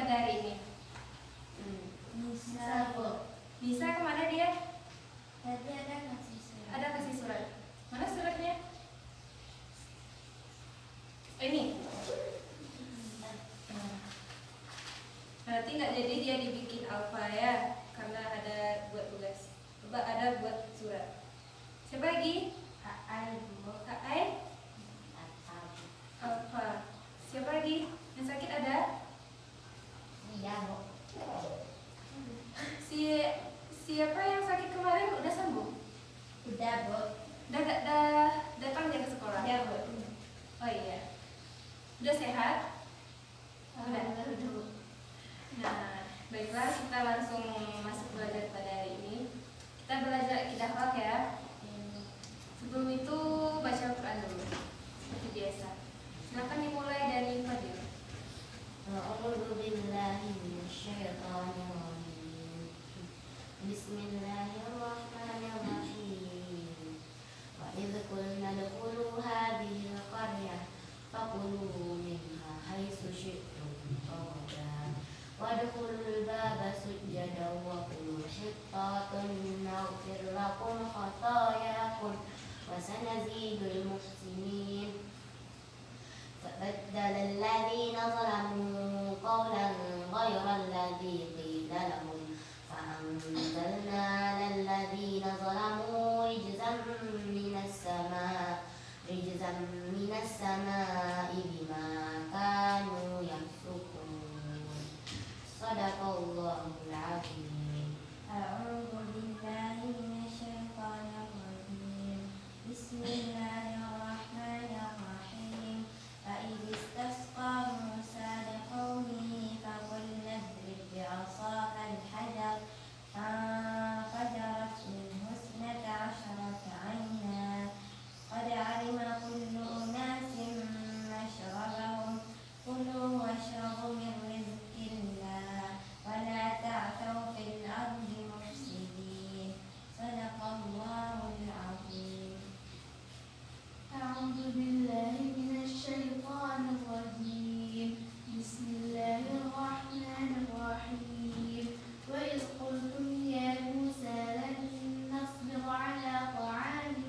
pada hari ini? Nisa, Bu. Nisa kemana dia? Tadi ada kasih surat. Ada kasih surat. Mana suratnya? Ini. Berarti nggak jadi dia dibikin alfa ya, karena ada buat tugas. Coba ada buat surat. Siapa lagi? Ai, Bu. Ai? Alfa. Siapa lagi? Yang sakit ada? Iya, Bu. Siapa yang sakit kemarin udah sembuh? Udah, Bu. Udah datang dia ke sekolah? Udah, Bu. Oh iya. Udah sehat? Udah. Bu. Nah, baiklah kita langsung masuk belajar pada hari ini. Kita belajar akidah akhlak ya. Sebelum itu baca Al-Quran dulu, seperti biasa. Silakan dimulai dari Fadil. A'udzu billahi minasyaitonir rajim. Bismillahirrahmanirrahim. Wa idz qulna udkhulu hadhihi al-qaryah faqulu minha haitsu syi'tum ragadan wadkhulul baba sujjadan wa qulu hitatun naghfir lakum khatayakum wa sanazidul muhsinin. فبدل الذين ظلموا قولا غير الذي قيل لهم فأنزلنا على الذين ظلموا رجزا من السماء بما كانوا يفسقون. صدق الله العظيم. أعوذ بالله من الشيطان الرجيم. بسم الله الرحمن الرحيم. فإذ استسقى موسى لقومه فقلنا اضرب بعصاك الحجر فانفجرت منه 12 عينا قد علم كل أناس مشربهم كلوا واشربوا من رزق الله ولا تعثوا في الأرض مفسدين. صدق الله العظيم. أعوذ بالله من الشيطان الرجيم. بسم الله الرحمن الرحيم. وإذ قلتم يا موسى لن نصبر على طعام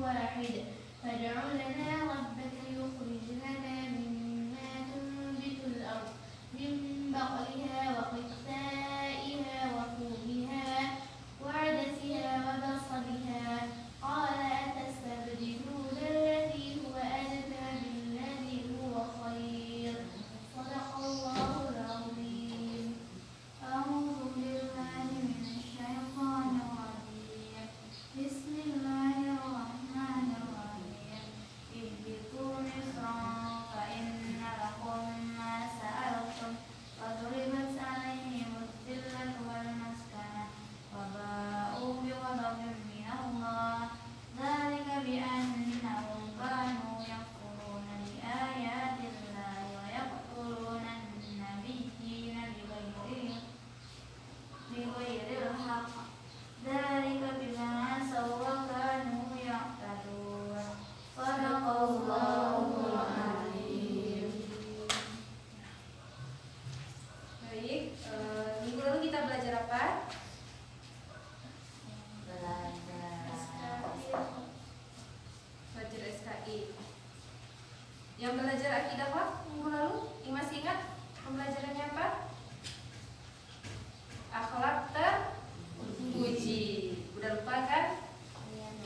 واحد فادع لنا ربك يخرج لنا مما تنبت الأرض من بقلها وقثائها وفومها وعدسها وبصلها قال أتستبدلون الذي هو أدنى بالذي هو خير. صدق الله العظيم. أعوذ بالله من الشيطان الرجيم. بسم الله الرحمن الرحيم. اهبطوا مصرا فإن لكم ما سألتم وضربت عليهم الذلة والمسكنة وباءوا بغضب من الله ذلك بأنهم كانوا يكفرون بآيات الله ويقتلون النبيين بغير الحق ذلك بما عصوا وكانوا يعتدون. صدق الله العظيم. Baik, minggu lalu kita belajar apa? Belajar SKI. Yang belajar akidah apa minggu lalu? Yang masih ingat pembelajarannya apa? Akhlak terpuji. Udah lupa kan?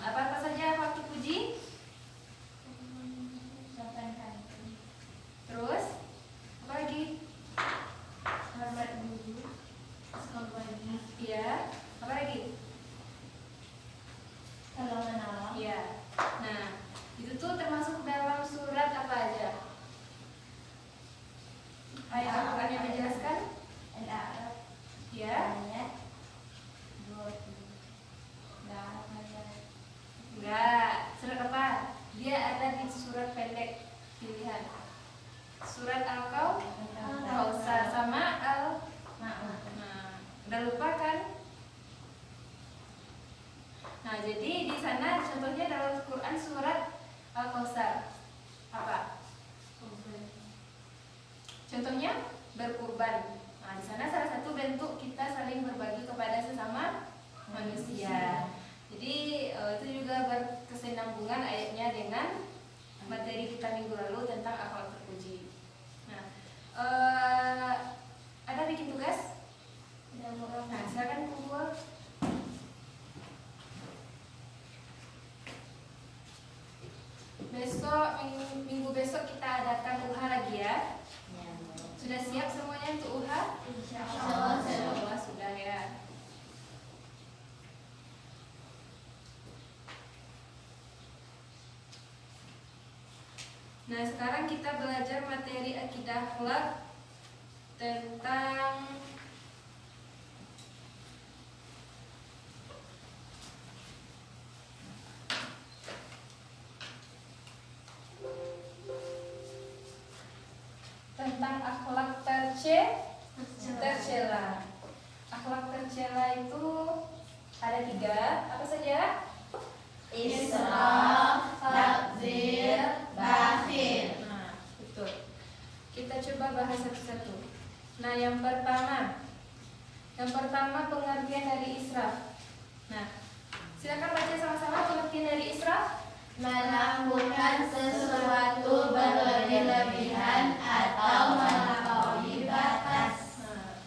Apa saja akhlak terpuji? Terus apa lagi? Sahabat guru, sahabat Iya. Apa lagi? kalau menolong. Iya. Nah, itu tuh termasuk dalam surat apa aja? Ayat Al-Quran yang menjelaskan? Al-A'raf. Ya. Ayat 20. Enggak. Surat apa? Dia ada di surat pendek pilihan. Surat Al-Kautsar sama Al-Ma'un. Nah, udah lupa kan? Nah, jadi di sana contohnya dalam Quran surat Al-Kautsar apa? Contohnya berkurban. Nah, di sana salah satu bentuk kita saling berbagi kepada sesama manusia. Jadi itu juga berkesinambungan ayatnya dengan materi kita minggu lalu tentang akhlak terpuji. Nah, ada bikin tugas? Nah, silakan kumpul. Besok minggu besok kita adakan UHA lagi ya. Sudah siap semuanya untuk UHA? Insyaallah sudah ya. Nah, sekarang kita belajar materi akidah akhlak tentang akhlak tercela. Akhlak tercela itu ada 3, apa saja? Israf, takzir, bakhil. Nah, betul. Kita coba bahas satu-satu. Nah, yang pertama pengertian dari israf. Nah, silakan baca sama-sama pengertian dari israf. Melakukan sesuatu berlebih-lebihan atau melampaui batas. Nah,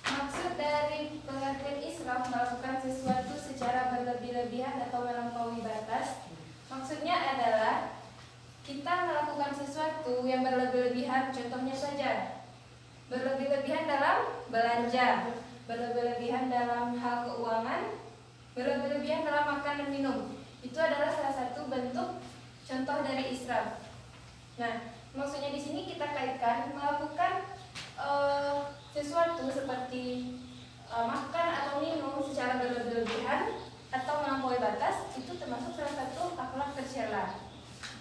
maksud dari pengertian israf melakukan sesuatu secara berlebih-lebihan atau melampaui batas. Maksudnya adalah kita melakukan sesuatu yang berlebih-lebihan, contohnya saja berlebih-lebihan dalam belanja, berlebih-lebihan dalam hal keuangan, berlebih-lebihan dalam makan dan minum. Itu adalah salah satu bentuk contoh dari israf. Nah, maksudnya di sini kita kaitkan melakukan sesuatu seperti makan atau minum secara berlebihan atau melampaui batas, itu termasuk salah satu akhlak tercela.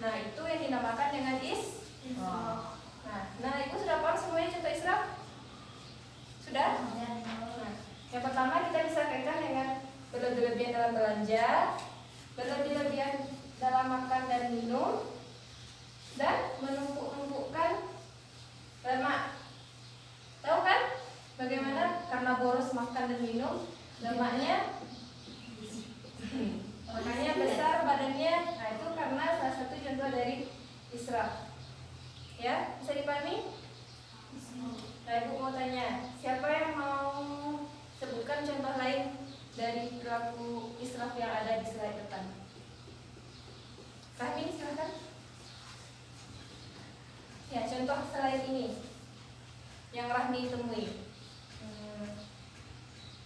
Nah, itu yang dinamakan dengan israf. Nah, ibu sudah paham semuanya contoh israf? Sudah? Nah, yang pertama kita bisa kaitkan dengan berlebih-lebihan dalam belanja, berlebih-lebihan dalam makan dan minum, dan menumpuk-numpukkan lemak. Tahu kan bagaimana? Karena boros makan dan minum, lemaknya makanya besar badannya. Nah, itu karena salah satu contoh dari israf. Ya, bisa dipahami? Nah, ibu mau tanya, siapa yang mau sebutkan contoh lain dari perilaku israf yang ada di slide depan? Rahmi, silakan. Ya, contoh selain ini yang Rahmi temui.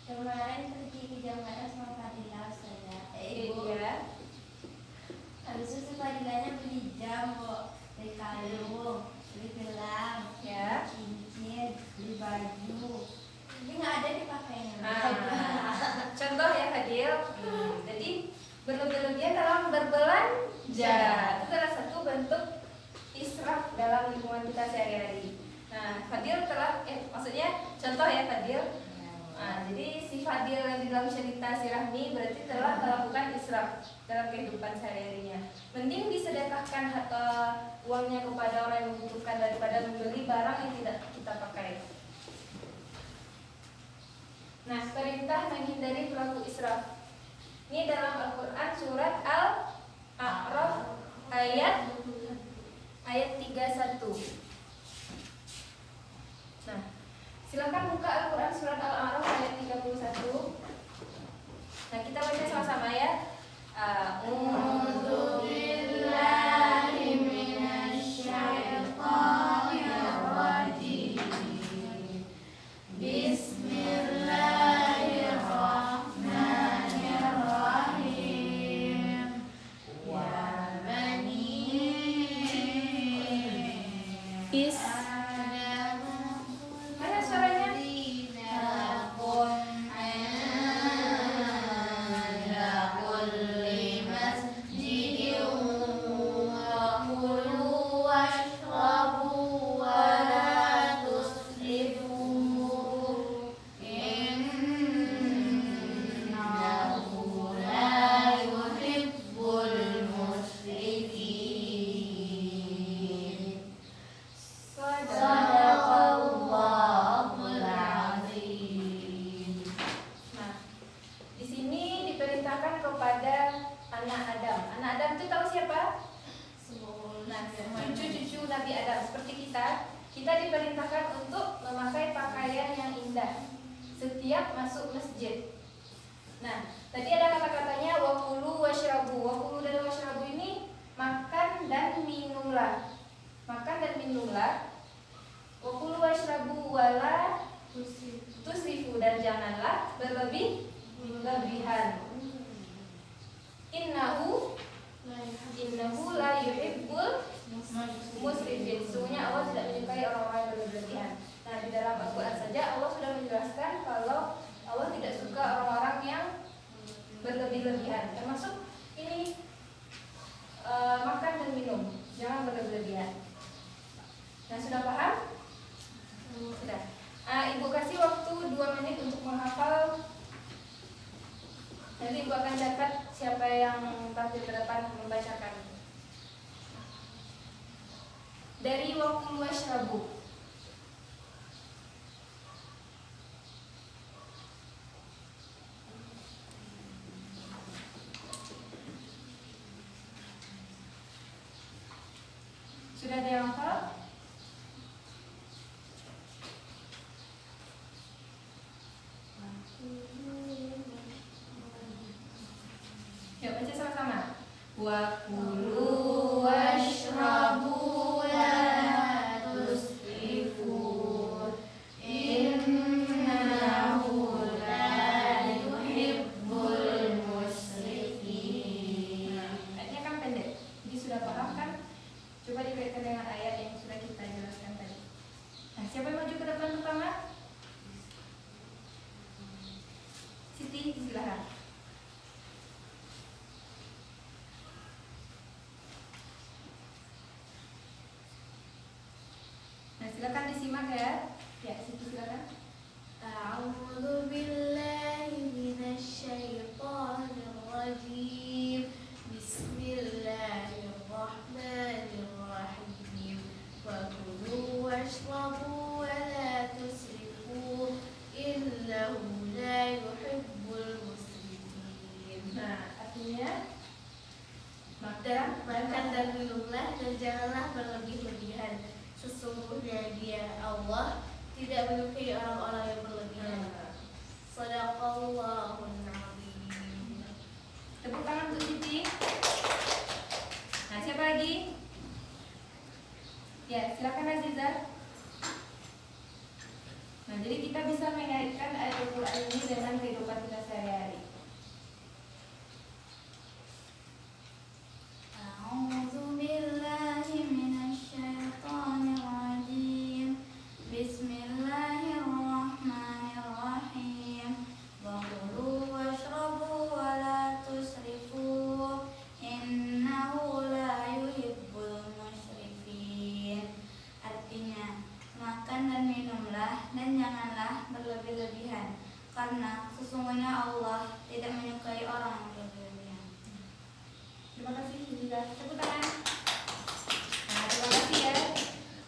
Kemarin pergi ke Jakarta sama Fadila saja. Iya. Habis itu Fadilanya beli jam kok, beli kalung, beli gelang, Ya. cincin, beli baju. Tapi nggak ada dipakainya. Contoh ya Fadil. Jadi berlebih-lebihan dalam berbelanja itu salah satu bentuk israf dalam lingkungan kita sehari-hari. Nah, Fadil telah maksudnya contoh ya Fadil. Nah, jadi si Fadil yang di dalam cerita si Rahmi berarti telah melakukan israf dalam kehidupan sehari-harinya. Mending disedekahkan uangnya kepada orang yang membutuhkan daripada membeli barang yang tidak kita pakai. Nah, perintah menghindari perilaku israf. Ini dalam Al-Quran surat Al-A'raf ayat 31. Nah, silakan buka Al-Quran surat Al-A'raf ayat 31. Nah, kita baca sama-sama ya. A'udzu billahi minasyaitonir rajim. Bismillahirrahmanirrahim. Ya bani Mana suaranya? setiap masuk masjid. Nah, tadi ada kata-katanya wakulu washrabu. Wakulu dan washrabu ini makan dan minumlah. Makan dan minumlah. Wakulu washrabu wala tusrifu, dan janganlah berlebihan. Innahu la yuhibbul musrifin. Sesungguhnya Allah tidak menyukai orang-orang yang berlebihan. Nah, di dalam Al-Quran saja Allah sudah menjelaskan kalau Allah tidak suka orang-orang yang berlebih-lebihan. Termasuk ini makan dan minum, jangan berlebihan. Nah, sudah paham? Sudah. Ibu kasih waktu 2 menit untuk menghafal. Nanti ibu akan catat siapa yang tampil ke depan membacakan. Dari wakulu washrabu. Sudah ada yang hafal? Yuk baca sama-sama. Wa kulu washrabu la tusrifu innahu la yuhibbul musrifin. Ayatnya kan pendek, jadi sudah paham kan? Coba dikaitkan dengan ayat yang sudah kita jelaskan tadi. Nah, siapa yang maju ke depan pertama? Siti, silakan. Nah, silakan disimak ya. Ya, Siti silakan. A'udzu billahi minasyaitonir rajim. Bismillahirrahmanirrahim. Wa kulu washrabu wa la tusrifu innahu la yuhibbul musrifin. Nah, artinya Makan dan minumlah dan janganlah berlebih-lebihan. Sesungguhnya Dia Allah tidak menyukai orang-orang yang berlebihan. Shadaqallahul azim. tepuk tangan untuk Siti. Nah, siapa lagi? Ya, silakan Aziza. Nah, jadi kita bisa mengaitkan ayat Al-Quran ini dengan kehidupan kita sehari-hari. A'udzu billahi minasyaitonir rajim. Bismillahirrahmanirrahim. Wa kulu washrabu wa la tusrifu innahu la yuhibbul musrifin. Artinya, makan dan minumlah dan janganlah berlebih-lebihan, karena sesungguhnya Allah tidak menyukai orang yang berlebihan. Terima kasih Aziza. Tepuk tangan. Nah, terima kasih ya.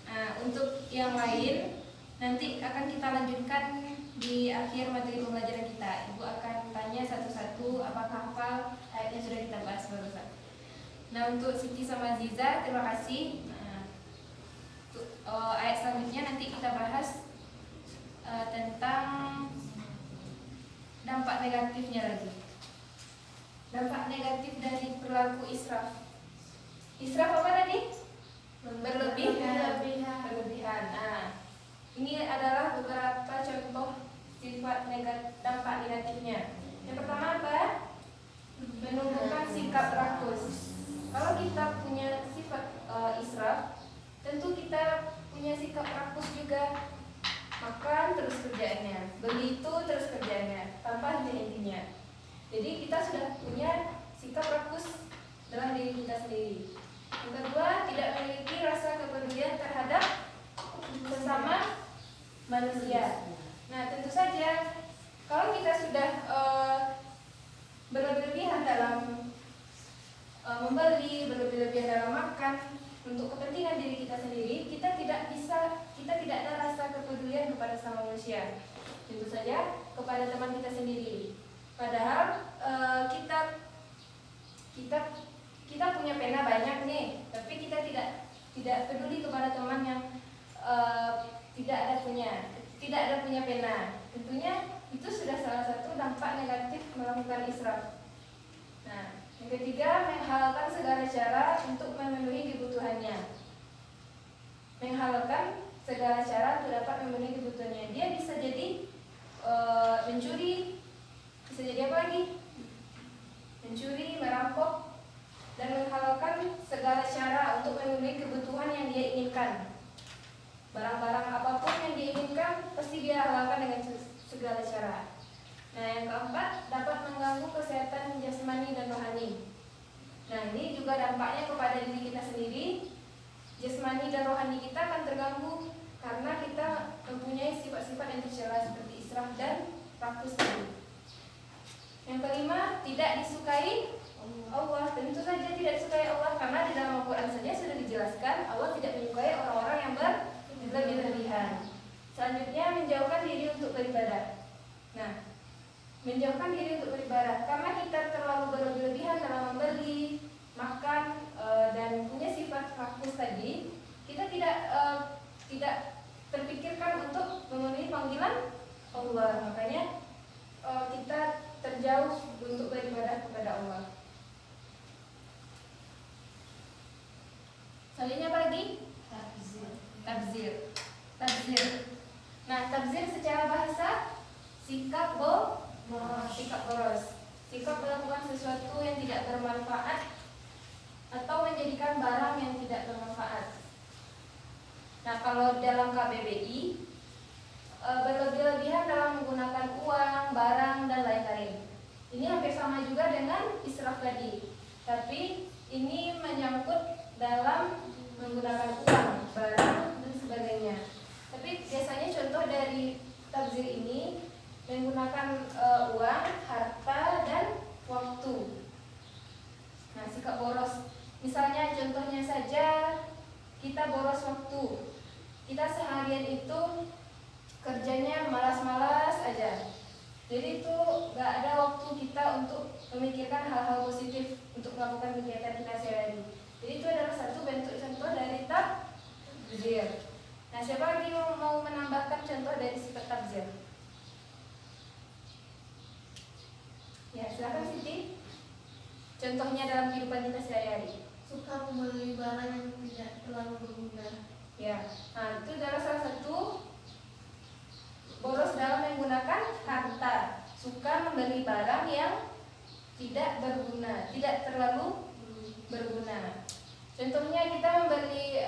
Nah, untuk yang lain nanti akan kita lanjutkan di akhir materi pembelajaran kita. Ibu akan tanya satu-satu apakah hafal ayat yang sudah kita bahas barusan. Nah, untuk Siti sama Aziza, terima kasih. Nah, untuk ayat selanjutnya nanti kita bahas tentang dampak negatifnya lagi. Dampak negatif dari perilaku israf. Israf apa tadi? Berlebihan. Nah, ini adalah beberapa contoh sifat dampak negatifnya. Yang pertama apa? Menumbuhkan sikap rakus. Kalau kita punya sifat israf, tentu kita punya sikap rakus juga. Makan terus kerjaannya, beli itu terus kerjaannya, tanpa henti-hentinya. Jadi kita sudah punya sikap rakus dalam diri kita sendiri. Yang kedua, tidak memiliki rasa kepedulian terhadap sesama manusia. Nah, tentu saja kalau kita sudah berlebihan dalam membeli, berlebihan dalam makan untuk kepentingan diri kita sendiri, kita tidak ada rasa kepedulian kepada sesama manusia. Tentu saja kepada teman kita sendiri. Padahal kita punya pena banyak nih, tapi kita tidak peduli kepada teman yang tidak ada punya. tidak ada punya pena. Tentunya itu sudah salah satu dampak negatif melakukan israf. Nah, yang ketiga, menghalalkan segala cara untuk memenuhi kebutuhannya. Menghalalkan segala cara untuk dapat memenuhi kebutuhannya. Dia bisa jadi mencuri, bisa jadi apa lagi? Mencuri, merampok, dan menghalalkan segala cara untuk memenuhi kebutuhan yang dia inginkan. Barang-barang apapun yang dia inginkan pasti dia halalkan dengan segala cara. Nah, yang keempat, dapat mengganggu kesehatan jasmani dan rohani. Nah, ini juga dampaknya kepada diri kita sendiri. Jasmani dan rohani kita akan terganggu karena kita mempunyai sifat-sifat yang tercela seperti israf dan rakus tadi. Yang kelima, tidak disukai Allah. Tentu saja tidak disukai Allah karena di dalam Al-Quran saja sudah dijelaskan Allah tidak menyukai orang-orang yang berlebihan. Selanjutnya, menjauhkan diri untuk beribadah. Nah, menjauhkan diri untuk beribadah karena kita terlalu berlebihan dalam membeli, makan, dan punya sifat rakus tadi, kita tidak terpikirkan untuk memenuhi panggilan Allah. Makanya kita terjauh untuk beribadah kepada Allah. Selanjutnya apa lagi? Tabzir. Nah, tabzir secara bahasa sikap boros. Sikap melakukan sesuatu yang tidak bermanfaat atau menjadikan barang yang tidak bermanfaat. Nah, kalau dalam KBBI, berlebih-lebihan dalam menggunakan uang, barang, dan lain-lain. Ini hampir sama juga dengan israf tadi, tapi ini menyangkut dalam menggunakan uang, barang, dan sebagainya. Tapi biasanya contoh dari tabzir ini menggunakan uang, harta, dan waktu. Nah, sikap boros. Misalnya contohnya saja kita boros waktu. Kita seharian itu kerjanya malas-malas aja. Jadi itu gak ada waktu kita untuk memikirkan hal-hal positif untuk melakukan kegiatan kita sehari-hari. Jadi itu adalah satu bentuk contoh dari tabzir. Nah, siapa lagi mau menambahkan contoh dari sifat tabzir? Ya, silakan Siti. Contohnya dalam kehidupan kita sehari-hari. Suka membeli barang yang tidak terlalu berguna. Ya, nah itu adalah salah satu boros dalam menggunakan harta. Suka membeli barang yang tidak berguna, tidak terlalu berguna. Contohnya kita membeli,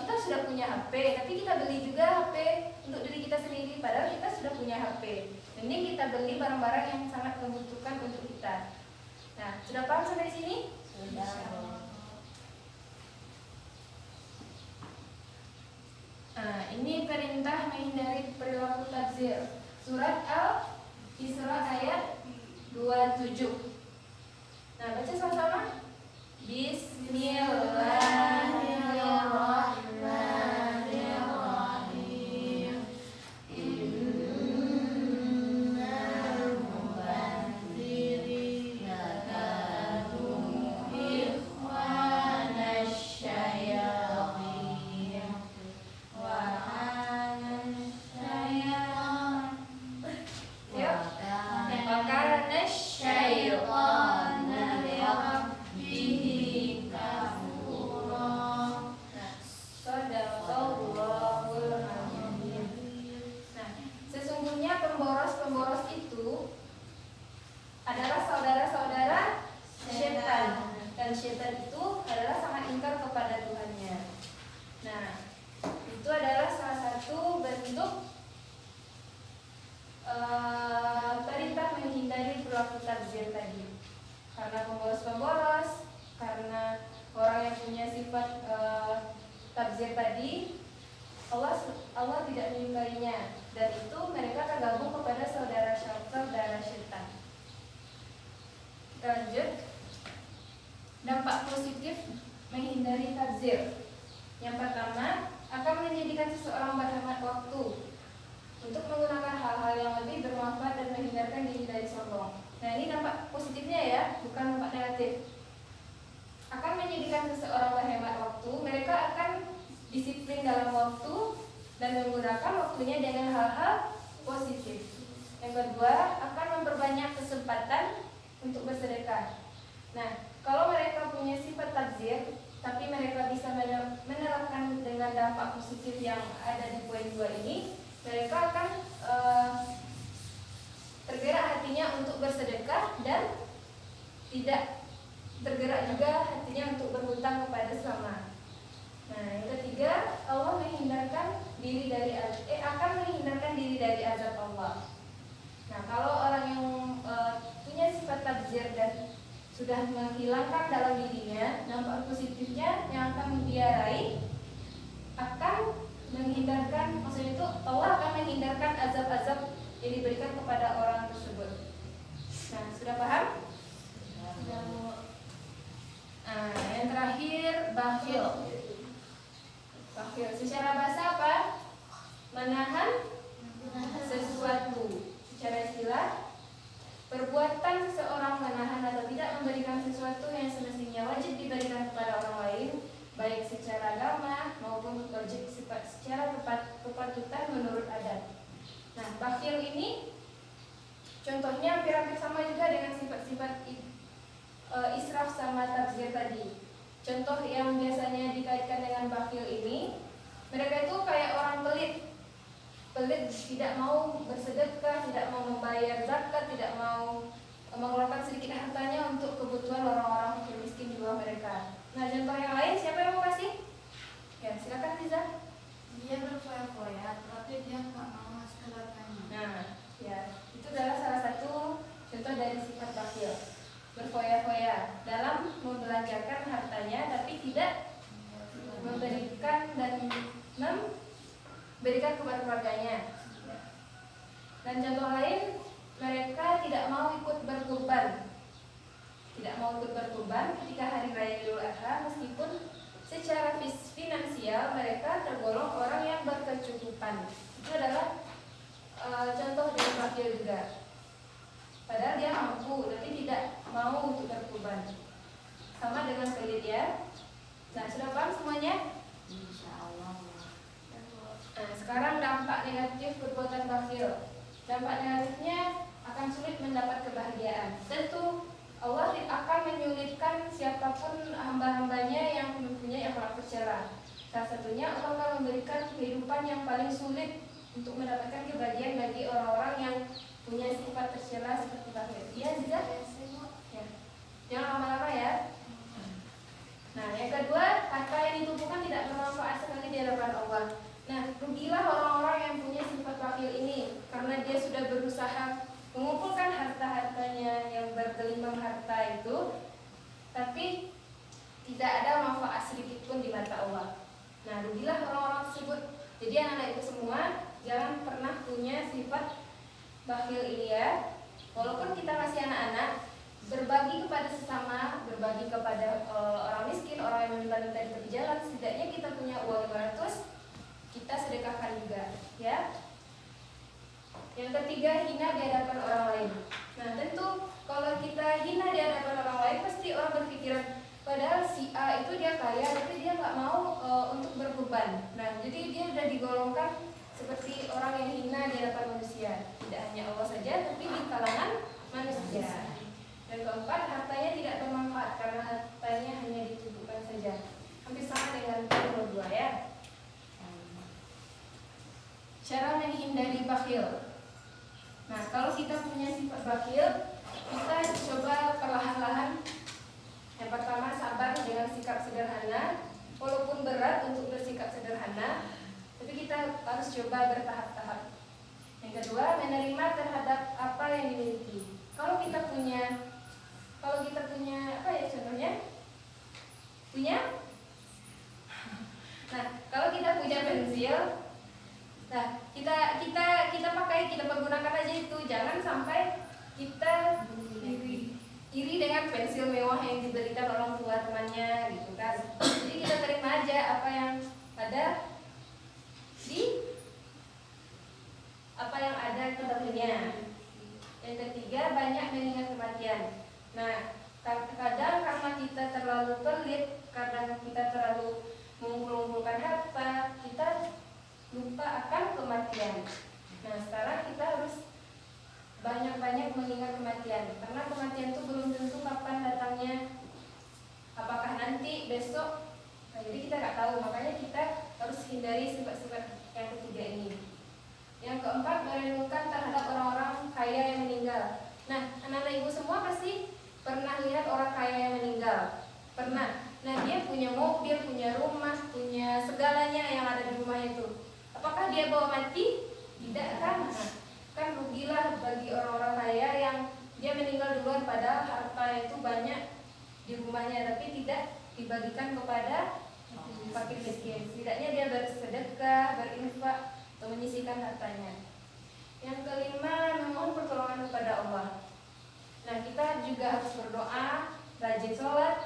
kita sudah punya HP, tapi kita beli juga HP untuk diri kita sendiri, padahal kita sudah punya HP. Mending kita beli barang-barang yang sangat membutuhkan untuk kita. Nah, sudah paham sampai sini? Sudah. Nah, ini perintah menghindari perilaku tabzir. Surat Al-Isra ayat 27. Nah, baca sama-sama. Bismillahirrahmanirrahim. Innal mubazzirina kanu ikhwanasy syayatin wa kana syaitan lirabbih kafura. Shadaqallahul azim. Nah, sesungguhnya pemboros-pemboros itu adalah saudara-saudara setan, dan setan itu adalah sangat ingkar kepada Tuhannya. Nah, itu adalah salah satu bentuk perintah menghindari perilaku tabzir tadi. Karena pemboros-pemboros, karena orang yang punya sifat tabzir tadi, Allah tidak menyukainya, dan itu mereka tergabung kepada saudara setan. Kita lanjut. Dampak positif menghindari tabzir. Yang pertama, akan menjadikan seseorang berhemat waktu untuk menggunakan hal-hal yang lebih bermanfaat dan menghindarkan diri dari sombong. Nah, ini dampak positifnya ya, bukan dampak negatif. Akan menjadikan seseorang berhemat waktu, mereka akan disiplin dalam waktu dan menggunakan waktunya dengan hal-hal positif. Yang kedua, akan memperbanyak kesempatan untuk bersedekah. Nah, kalau mereka punya sifat tabzir, tapi mereka bisa menerapkan dengan dampak positif yang ada di poin 2 ini, mereka akan tergerak hatinya untuk bersedekah dan tidak tergerak juga hatinya untuk berhutang kepada sesama. Nah, yang ketiga, Allah menghindarkan diri dari akan menghindarkan diri dari azab Allah. Nah, kalau orang yang punya sifat tabzir dan sudah menghilangkan dalam dirinya, dampak positifnya yang akan dia raih akan menghindarkan, maksudnya itu Allah akan menghindarkan azab-azab yang diberikan kepada orang tersebut. Nah, sudah paham? Nah, yang terakhir, bakhil. Bakhil secara bahasa apa? Menahan sesuatu. Secara istilah, perbuatan seseorang menahan atau tidak memberikan sesuatu yang semestinya wajib diberikan kepada orang lain, baik secara agama maupun wajib secara kepatutan menurut adat. Nah, bakhil ini contohnya hampir-hampir sama juga dengan sifat-sifat israf sama tabzir tadi. Contoh yang biasanya dikaitkan dengan bakhil ini, mereka itu kayak orang pelit, tidak mau bersedekah, tidak mau membayar zakat, tidak mau mengeluarkan sedikit hartanya untuk kebutuhan orang-orang fakir miskin di bawah mereka. Nah, contoh yang lain siapa yang mau kasih? Ya, silakan Liza. Dia berfoya-foya, tapi dia nggak mau ngasih ke hartanya. Nah, ya, itu adalah salah satu contoh dari sifat bakhil. Berfoya-foya dalam membelanjakan hartanya, tapi tidak memberikan dan memberikan kepada keluarganya. Dan contoh lain, mereka tidak mau ikut berkurban. Tidak mau ikut berkurban ketika hari raya Idul Adha, meskipun secara finansial mereka tergolong orang yang berkecukupan. Itu adalah contoh dari bakhil juga. Padahal dia mampu, tapi tidak mau untuk berkurban. Sama dengan pelit ya. Nah, sudah paham semuanya? Insyaallah. Nah, sekarang dampak negatif perbuatan bakhil. Dampak negatifnya akan sulit mendapat kebahagiaan. Tentu Allah akan menyulitkan siapapun hamba-hambanya yang mempunyai akhlak tercela. Salah satunya Allah akan memberikan kehidupan yang paling sulit untuk mendapatkan kebahagiaan bagi orang-orang yang punya sifat tercela seperti bakhil. Iya, Ziza? Ya. Jangan lama-lama ya. Nah, yang kedua, harta yang ditumpukkan tidak bermanfaat sekali di hadapan Allah. Nah, rugilah orang-orang yang punya sifat bakhil ini, karena dia sudah berusaha mengumpulkan harta-hartanya yang bergelimbang harta itu, tapi tidak ada manfaat sedikit pun di mata Allah. Nah, rugilah orang-orang tersebut. Jadi anak-anak itu semua jangan pernah punya sifat bakhil ini ya. Walaupun kita masih anak-anak, berbagi kepada sesama, berbagi kepada orang miskin, orang yang meminta-minta di tepi jalan, setidaknya kita punya uang 500, kita sedekahkan juga, ya. Yang ketiga, hina di hadapan orang lain. Nah, tentu kalau kita hina di hadapan orang lain, pasti orang berpikiran, padahal si A itu dia kaya, tapi dia nggak mau untuk berkorban. Nah, jadi dia sudah digolongkan seperti orang yang hina di hadapan manusia. Tidak hanya Allah saja, tapi di kalangan manusia. Dan keempat, hartanya tidak bermanfaat karena hartanya hanya ditujukan saja. Hampir sama dengan nomor 2 ya. Cara menghindari bakhil. Nah, kalau kita punya sifat bakhil, kita coba perlahan-lahan. Yang pertama, sabar dengan sikap sederhana. Walaupun berat untuk bersikap sederhana, tapi kita harus coba bertahap-tahap. Yang kedua, menerima terhadap apa yang dimiliki. Kalau kita punya apa ya contohnya? Nah, kalau kita punya pensil, nah kita pakai, kita pergunakan aja itu. Jangan sampai kita iri dengan pensil mewah yang diberikan orang tua temannya gitu kan. Jadi kita terima aja apa yang ada kita punya. Yang ketiga, banyak mengingat kematian. Nah, kadang karena kita terlalu pelit, kadang kita terlalu mengumpulkan harta, kita lupa akan kematian. Nah, sekarang kita harus banyak-banyak mengingat kematian, karena kematian itu belum tentu kapan datangnya, apakah nanti, besok. Nah, jadi kita nggak tahu, makanya kita harus hindari sifat-sifat yang ketiga ini. Yang keempat, merenungkan terhadap orang-orang kaya yang meninggal. Nah, anak-anak ibu semua pasti pernah lihat orang kaya yang meninggal. Pernah. Nah, dia punya mobil, punya rumah, punya segalanya yang ada di rumah itu. Apakah dia bawa mati? Tidak kan? Nah, kan rugilah bagi orang-orang kaya yang dia meninggal duluan, padahal harta itu banyak di rumahnya, tapi tidak dibagikan kepada fakir miskin. Setidaknya dia bersedekah, berinfak, atau menyisihkan hartanya. Yang kelima, memohon pertolongan kepada Allah. Nah, kita juga harus berdoa, rajin sholat,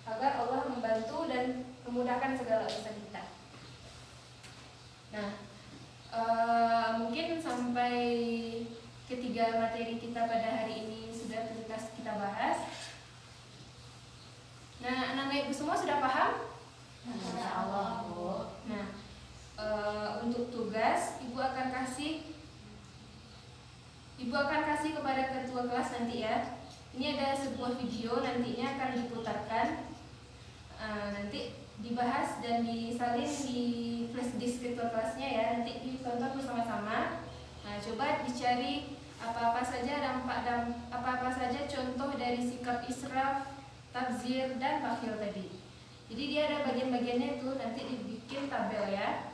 agar Allah membantu dan memudahkan segala urusan kita. Nah, mungkin sampai ketiga materi kita pada hari ini sudah tuntas kita bahas. Nah, anak-anak ibu semua sudah paham? Insya Allah, Bu. Nah, untuk tugas ibu akan kasih kepada ketua kelas nanti ya. Ini ada sebuah video nantinya akan diputarkan, nanti dibahas dan disalin di flash disk ketua kelasnya ya. Nanti ditonton bersama-sama. Nah, coba dicari apa-apa saja apa-apa saja contoh dari sikap israf, tabzir, dan bakhil tadi. Jadi dia ada bagian-bagiannya itu, nanti dibikin tabel ya.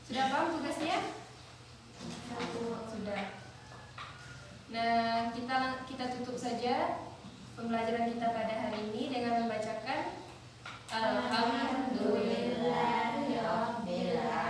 Sudah paham tugasnya? Sudah. Nah, kita tutup saja pembelajaran kita pada hari ini dengan membacakan Alhamdulillahirabbil alamin.